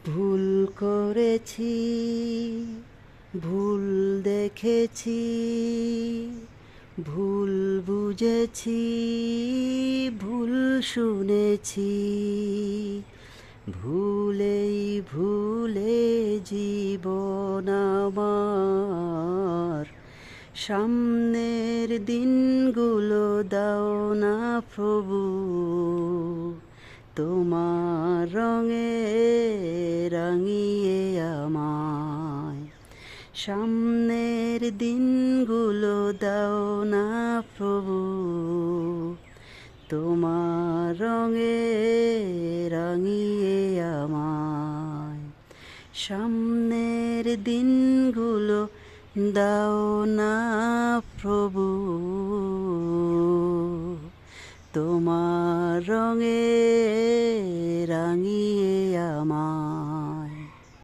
ভুল করেছি, ভুল দেখেছি, ভুল বুঝেছি, ভুল শুনেছি, ভুলেই ভুলে জীবন আমার। সামনের দিনগুলো দাও না প্রভু, তোমার রঙে রাঙিয়ে আমায়। সামনের দিনগুলো দাও না প্রভু, তোমার রঙে রাঙিয়ে আমায়। সামনের দিনগুলো দাও না প্রভু, তোমার রঙে রাঙিয়ে